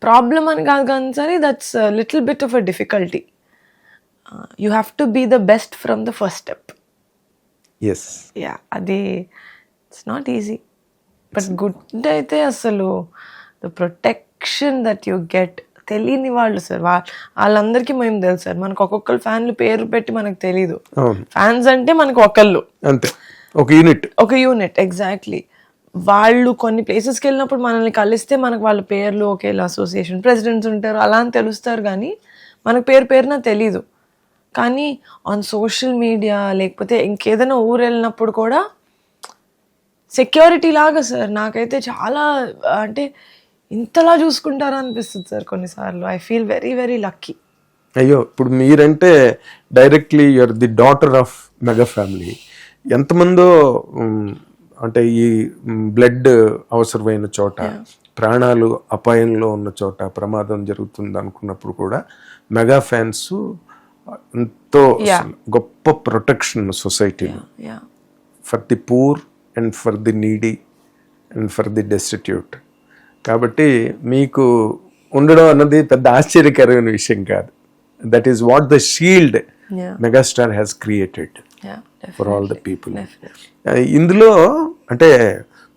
Problem అని కాదు కానీ సరే that's little bit of a difficulty. You have to be the best from the first step. Yes, yeah, అది it's not easy. But good అయితే అసలు the protection that you get తెలియని వాళ్ళు sir, వాళ్ళందరికీ మేము తెలుసు సార్. మనకు ఒక్కొక్కరు ఫ్యాన్లు పేరు పెట్టి మనకు తెలీదు. ఫ్యాన్స్ అంటే మనకు ఒకళ్ళు అంతే, ఒక యూనిట్ ఎగ్జాక్ట్లీ. వాళ్ళు కొన్ని ప్లేసెస్కి వెళ్ళినప్పుడు మనల్ని కలిస్తే మనకు వాళ్ళ పేర్లు ఒకేలా అసోసియేషన్ ప్రెసిడెంట్స్ ఉంటారు అలా అని తెలుస్తారు, కానీ మనకు పేరున తెలీదు. కానీ ఆన్ సోషల్ మీడియా లేకపోతే ఇంకేదైనా ఊరు వెళ్ళినప్పుడు కూడా సెక్యూరిటీ లాగా సార్ నాకైతే చాలా అంటే ఇంతలా చూసుకుంటారా అనిపిస్తుంది సార్ కొన్నిసార్లు. I feel very very lucky. అయ్యో, ఇప్పుడు మీరంటే directly you're the daughter of mega family. ఎంతమందో అంటే ఈ బ్లడ్ అవసరమైన చోట, ప్రాణాలు అపాయంలో ఉన్న చోట, ప్రమాదం జరుగుతుంది అనుకున్నప్పుడు కూడా మెగా ఫ్యాన్స్ ఎంతో గొప్ప ప్రొటెక్షన్ సొసైటీలో for the poor and for the needy and for the destitute. కాబట్టి మీకు ఉండడం అన్నది పెద్ద ఆశ్చర్యకరమైన విషయం కాదు. That is what the shield megastar has created for all the people. ఇందులో అంటే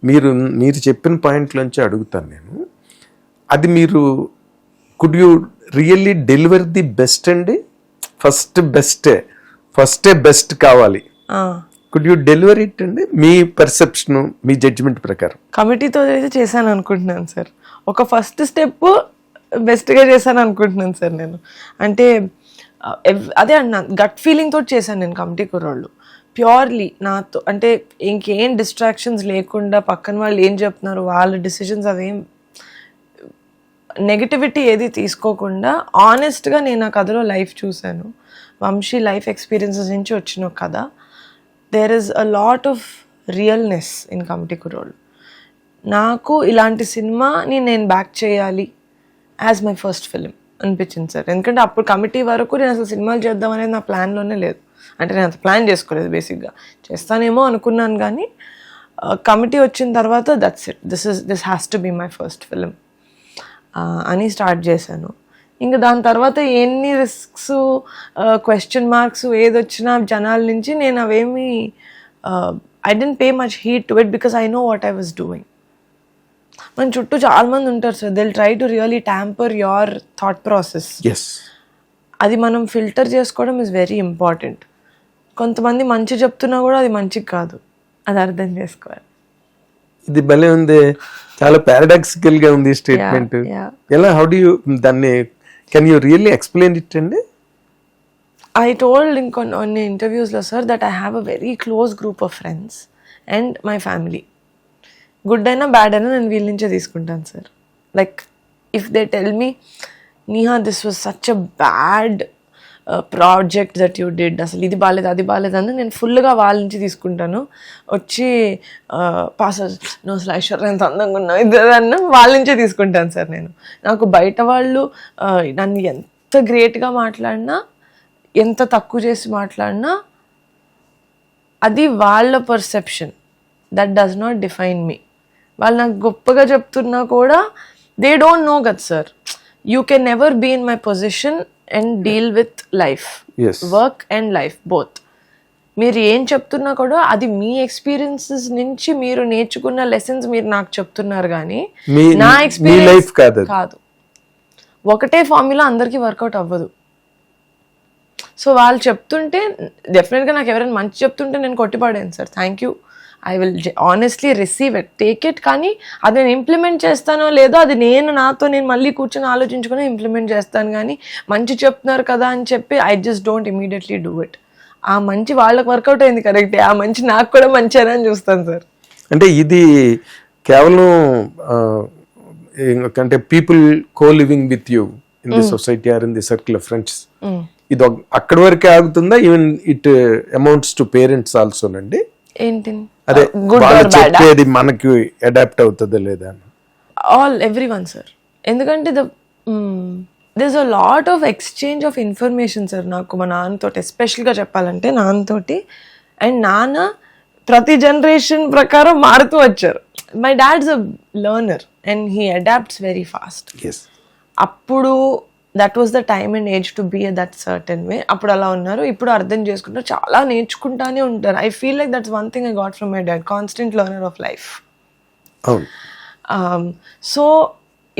మీరు చెప్పిన పాయింట్లోంచి అడుగుతాను నేను, అది మీరు could you really deliver the best అండి? ఫస్టే బెస్ట్ కావాలి. కుడ్ యూ డెలివర్ ఇట్ అండి? మీ పర్సెప్షన్, మీ జడ్జిమెంట్ ప్రకారం. కమిటీతో అయితే చేశాను అనుకుంటున్నాను సార్. ఒక ఫస్ట్ స్టెప్ బెస్ట్గా చేశాను అనుకుంటున్నాను సార్ నేను. అంటే అదే అన్నాను, గట్ ఫీలింగ్ తోటి చేశాను నేను కమిటీ కుర్రోళ్ళు. ప్యూర్లీ నాతో అంటే ఇంకేం డిస్ట్రాక్షన్స్ లేకుండా, పక్కన వాళ్ళు ఏం చెప్తున్నారు వాళ్ళ డిసిషన్స్ అవేం నెగటివిటీ ఏది తీసుకోకుండా ఆనెస్ట్గా నేను ఆ కథలో లైఫ్ చూశాను. వంశీ లైఫ్ ఎక్స్పీరియన్సెస్ నుంచి వచ్చిన ఒక కథ. There is a lot of realness in Committee Kurrollu. నాకు ఇలాంటి సినిమాని నేను బ్యాక్ చేయాలి యాజ్ మై ఫస్ట్ ఫిలిం అనిపించింది సార్. ఎందుకంటే అప్పుడు కమిటీ వరకు నేను అసలు సినిమాలు చేద్దాం అనేది నా ప్లాన్లోనే లేదు. అంటే నేను అంత ప్లాన్ చేసుకోలేదు, బేసిక్గా చేస్తానేమో అనుకున్నాను. కానీ కమిటీ వచ్చిన తర్వాత that's it, this has to be my first film అని స్టార్ట్ చేశాను. ఇంకా దాని తర్వాత ఎన్ని రిస్క్స్, క్వశ్చన్ మార్క్స్ ఏదొచ్చినా జనాల నుంచి నేను అవేమి I didn't pay much heed to it because I know what I was doing. మన చుట్టూ చాలా మంది ఉంటారు sir, they will try to really tamper your thought process. అది మనం ఫిల్టర్ చేసుకోవడం ఇస్ వెరీ ఇంపార్టెంట్. కొంతమంది మంచి చెప్తున్నా కూడా అది మంచిది కాదు, అది అర్థం చేసుకోవాలి. ఇది భలే ఉంది, చాలా పారాడాక్సికల్ గా ఉంది స్టేట్మెంట్. ఎలా, హౌ డు యు దాన్ని, can you really explain it అండి? I told in కొన్ని ఇంటర్వ్యూస్లో sir that I have a very close group of friends and my family. Good అయినా బ్యాడ్ అయినా నేను వీళ్ళ నుంచే తీసుకుంటాను sir. Like if they tell me, నీహా this was such a bad project that you did, అసలు ఇది బాగాలేదు అది బాగాలేదు అని నేను ఫుల్గా వాళ్ళ నుంచి తీసుకుంటాను. వచ్చి పాస్ నువ్వు అసలు ఐశ్వర్య ఎంత అందంగా ఉన్నావు ఇది అన్న వాళ్ళ నుంచే తీసుకుంటాను సార్ నేను. నాకు బయట వాళ్ళు నన్ను ఎంత గ్రేట్గా మాట్లాడినా, ఎంత తక్కువ చేసి మాట్లాడినా అది వాళ్ళ perception, that does not define me. వాళ్ళు నాకు గొప్పగా చెప్తున్నా కూడా దే డోంట్ నో కదా sir. You can never be in my position and deal with life, work and life both. మీరు ఏం చెప్తున్నా కూడా అది మీ ఎక్స్పీరియన్సెస్ నుంచి మీరు నేర్చుకున్న లెసన్స్ మీరు నాకు చెప్తున్నారు, కానీ నా ఎక్స్పీరియన్స్ కాదు. ఒకటే ఫార్ములా అందరికీ వర్కౌట్ అవ్వదు. సో వాళ్ళు చెప్తుంటే డెఫినెట్గా నాకు ఎవరైనా మంచి చెప్తుంటే నేను కొట్టిపడాను sir, thank you, I will honestly receive it, take it. కానీ అది నేను ఇంప్లిమెంట్ చేస్తానో లేదో అది నేను మళ్ళీ కూర్చొని ఆలోచించుకొని ఇంప్లిమెంట్ చేస్తాను. కానీ మంచి చెప్తున్నారు కదా అని చెప్పి I just don't immediately do it. ఆ మంచి వాళ్ళకి వర్కౌట్ అయింది కరెక్టే, ఆ మంచి నాకు కూడా మంచిగా అని చూస్తాను సార్. అంటే ఇది కేవలం అంటే people co living with you in the society or in the circle of friends, ఇది అక్కడి వరకే ఆగుతుందా? Even it amounts to parents ఆల్సోనండి? ఏంటి అదే వాళ్ళు చెప్పేది మనకి అడాప్ట్ అవుతుందా లేదా? Everyone sir. ఎందుకంటే there's a lot of exchange of information sir. నాకు మా నాన్నతోటి ఎస్పెషల్గా చెప్పాలంటే, నాన్నతోటి అండ్ నాన్న ప్రతి జనరేషన్ ప్రకారం మారుతూ వచ్చారు. My dad's a learner and he adapts very fast. అప్పుడు that was the time and age to be a that certain way. అప్పుడు అలా ఉన్నారు, ఇప్పుడు అర్థం చేసుకుంటారు, చాలా నేర్చుకుంటానే ఉంటారు. I feel like that's one thing I got from my dad, constant learner of life. అవును. సో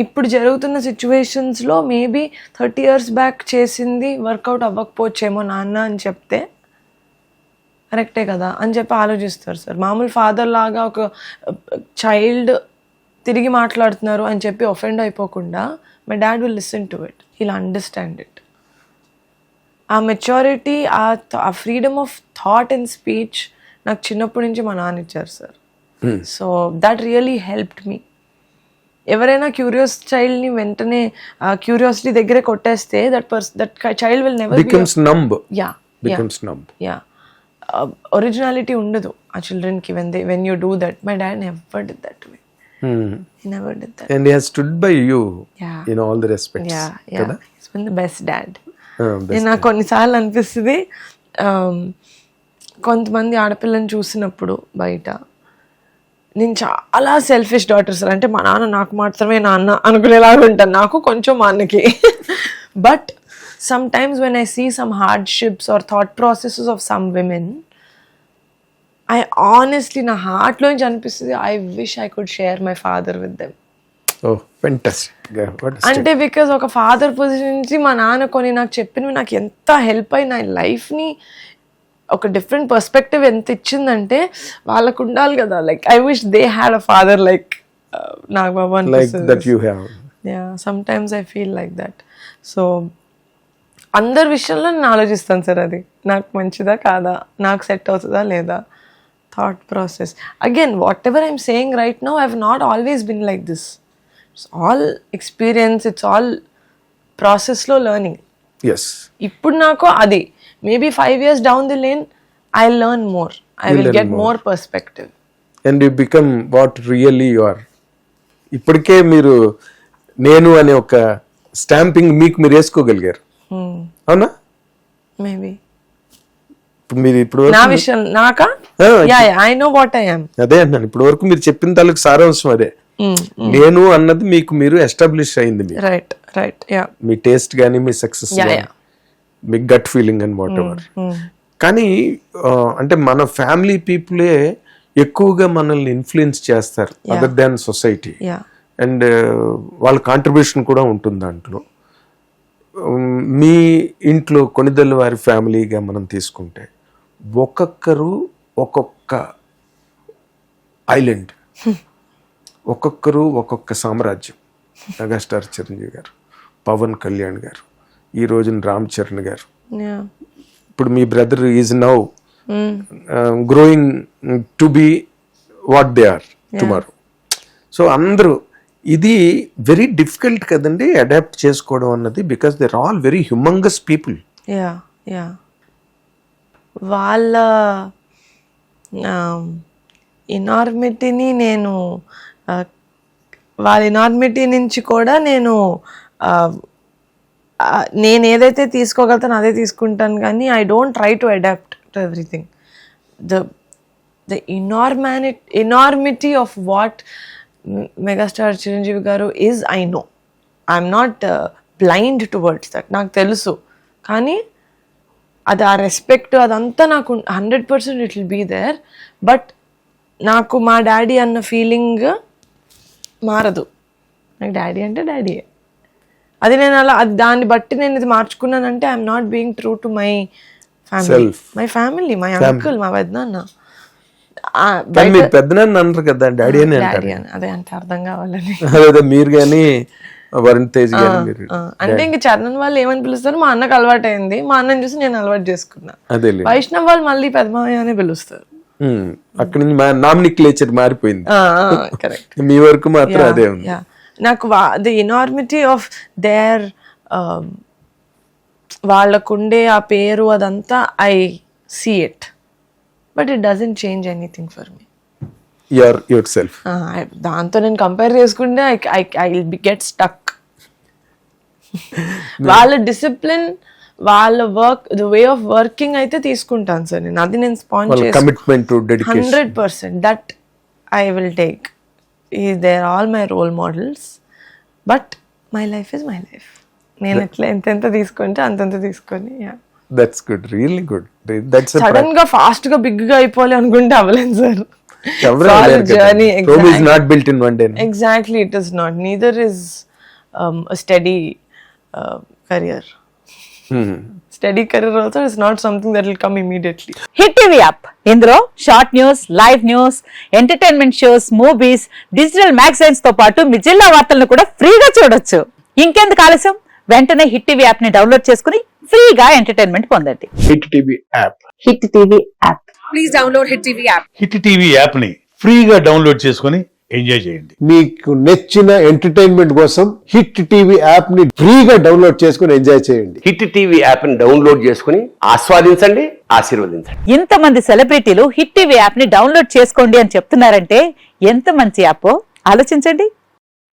ఇప్పుడు జరుగుతున్న సిచ్యువేషన్స్లో మేబీ 30 years బ్యాక్ చేసింది వర్కౌట్ అవ్వకపోవచ్చేమో నాన్న అని చెప్తే కరెక్టే కదా అని చెప్పి ఆలోచిస్తారు సార్. మామూలు ఫాదర్ లాగా ఒక చైల్డ్ తిరిగి మాట్లాడుతున్నారు అని చెప్పి ఒఫెండ్ అయిపోకుండా my dad will listen to it, he'll understand it. ఆ మెచ్యూరిటీ, ఆ freedom of thought and speech నాకు చిన్నప్పటి నుంచి మా నాన్న ఇచ్చారు sir. So that really helped me. ఎవరైనా క్యూరియస్ చైల్డ్ని వెంటనే క్యూరియాసిటీ దగ్గరే కొట్టేస్తే that child will never becomes numb. Yeah originality ఉండదు ఆ చిల్డ్రన్కి when you do that. My dad never did that to me. He never did that. And he has stood by you Yeah. in all the respects. Yeah. He's been the best dad. Best నాకు కొన్నిసార్లు అనిపిస్తుంది, కొంతమంది ఆడపిల్లని చూసినప్పుడు బయట, నేను చాలా selfish daughter sir. అంటే మా నాన్న నాకు మాత్రమే నాన్న అనుకునేలాగా ఉంటాను, నాకు కొంచెం మా అన్నకి. But some times when I see some hardships or thought processes of some women, I honestly నా హార్ట్లోంచి అనిపిస్తుంది, I wish I could share my father with them. Oh, fantastic. What a అంటే బికాజ్ ఒక ఫాదర్ పొజిషన్ నుంచి మా నాన్న కొన్ని నాకు చెప్పినవి నాకు ఎంత హెల్ప్ అయి నా లైఫ్ని ఒక డిఫరెంట్ పర్స్పెక్టివ్ ఎంత ఇచ్చిందంటే వాళ్ళకు ఉండాలి కదా. Like I wish they had a father like Nagababu like that you have. Yeah sometimes I feel like that. So అందరి విషయంలో నేను ఆలోచిస్తాను సార్, అది నాకు మంచిదా కాదా, నాకు సెట్ అవుతుందా లేదా, thought process. Again what ever I'm saying right now, I have not always been like this. It's all experience, it's all ప్రాసెస్లో లెర్నింగ్. Yes. ఇప్పుడు నాకు అది maybe 5 years down the lane I learn more, I will get more perspective. And you become what really you are. ఇప్పటికే మీరు నేను అనే ఒక stamping మీకు మీరు వేసుకోగలిగారు, అవునా? మేబీ ఇప్పుడు మీరు ఇప్పుడు నా విషయం నాకా, I know what I am. అదే అంటున్నాను, ఇప్పుడు వరకు మీరు చెప్పిన తాలూకు సారాంశం అదే. నేను అన్నది మీకు మీరు ఎస్టాబ్లిష్ అయింది, రైట్ యా, మీ టేస్ట్ కానీ మీ సక్సెస్ మీ gut feeling and whatever. కానీ అంటే మన ఫ్యామిలీ పీపులే ఎక్కువగా మనల్ని ఇన్ఫ్లుయెన్స్ చేస్తారు అదర్ దాన్ సొసైటీ. అండ్ వాళ్ళ కాంట్రిబ్యూషన్ కూడా ఉంటుంది దాంట్లో. మీ ఇంట్లో కొనిదెల్ల వారి ఫ్యామిలీగా మనం తీసుకుంటే ఒక్కొక్కరు ఒక్కొక్క ఐలాండ్, ఒక్కొక్కరు ఒక్కొక్క సామ్రాజ్యం. మెగాస్టార్ చిరంజీవి గారు, పవన్ కళ్యాణ్ గారు, ఈ రోజున రామ్ చరణ్ గారు, ఇప్పుడు మీ brother is now growing to be what they are tomorrow. So అందరూ ఇది వెరీ డిఫికల్ట్ కదండి అడాప్ట్ చేసుకోవడం అన్నది, because they are all very humungous people. Yeah వాళ్ళ ఇనార్మిటీని నేను వాళ్ళ ఇనార్మిటీ నుంచి కూడా నేను ఏదైతే తీసుకోగలుగుతానో అదే తీసుకుంటాను, కానీ I don't try to adapt to everything. The enormity of what megastar Chiranjeevi garu is, I know. I'm not blind towards that, నాకు తెలుసు. కానీ అది ఆ రెస్పెక్ట్ అదంతా నాకు 100% it will be there. But నాకు మా డాడీ అన్న ఫీలింగ్ మారదు. నాకు డాడీ అంటే డాడీయే. అది నేను అలా దాన్ని బట్టి నేను ఇది మార్చుకున్నానంటే I'm not being true to my family, my uncle, మా పెద్దనాన్న. పెద్దనాన్న అంటారు కదా, డాడీ అని డాడీ అని అదే అంటే అర్థం కావాలని. అదే మీరు కానీ వరుణ్ తేజ్ గాని అంటే ఇంక చరణ్ వాళ్ళు ఏమని పిలుస్తారు, మా అన్నకు అలవాటు అయింది, మా అన్నని చూసి నేను అలవాటు చేసుకున్నా. వైష్ణవ్ వాళ్ళు మళ్ళీ పెద్దమావయ్య అనే పిలుస్తారు. అక్కడ నుంచి నామినిక్లేచర్ మారిపోయింది, కరెక్ట్. మీ వరకు మాత్రం అదే ఉంది. నాకు ది ఎనార్మిటీ ఆఫ్ దేర్ వాళ్ళకుండే ఆ పేరు అదంతా I see it, but it doesn't change anything for me. yourself. దాంతో నేను కంపేర్ చేసుకుంటే ఐ విల్ గెట్ స్టక్. వాళ్ళ డిసిప్లిన్, వాళ్ళ work, the way of working అయితే తీసుకుంటాను సార్ నేను. అది నేను sponsor commitment to dedication 100% that I will take. They are all my role models. But my life is my life. నేను ఎట్లా ఎంతెంత తీసుకుంటే అంతంత తీసుకొని that's good, really good. That's sudden గా ఫాస్ట్ గా బిగ్ గా అయిపోవాలి అనుకుంటే అవ్వలేదు sir. journey. Rome is not built in one day. Exactly, it is not. Neither is a steady career. Steady career also is not something that will come immediately. Hit TV app, ఇందులో short news, live news, entertainment shows, movies, digital magazines తో పాటు మీ జిల్లా వార్తలను కూడా ఫ్రీగా చూడొచ్చు. ఇంకెందుకు ఆలస్యం, వెంటనే హిట్ టీవీ యాప్ ని డౌన్లోడ్ చేసుకుని ఫ్రీగా ఎంటర్టైన్మెంట్ పొందండి. Hit TV app. Hit TV app. Please download hit TV app. Hit TV app ని ఫ్రీగా డౌన్లోడ్ చేసుకొని ఎంజాయ్ చేయండి. మీకు నచ్చిన ఎంటర్టైన్మెంట్ కోసం హిట్ టీవీ యాప్ ని ఫ్రీగా డౌన్లోడ్ చేసుకుని ఎంజాయ్ చేయండి. హిట్ టీవీ యాప్ ని డౌన్లోడ్ చేసుకుని ఆస్వాదించండి, ఆశీర్వదించండి. ఇంతమంది సెలబ్రిటీలు హిట్ టీవీ యాప్ ని డౌన్లోడ్ చేసుకోండి అని చెప్తున్నారంటే ఎంత మంచి యాప్ ఆలోచించండి.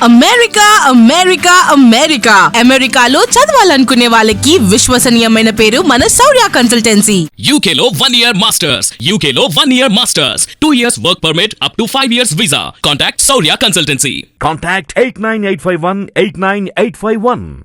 అమెరికా అమెరికా అమెరికా అమెరికాలో చదవాలనుకునే వాళ్ళకి విశ్వసనీయమైన పేరు మన శౌర్య కన్సల్టెన్సీ. UK లో 1 year masters, UK లో 1 year masters, 2 years work permit up to 5 years visa. Contact Saurya Consultancy. Contact 89851 89851.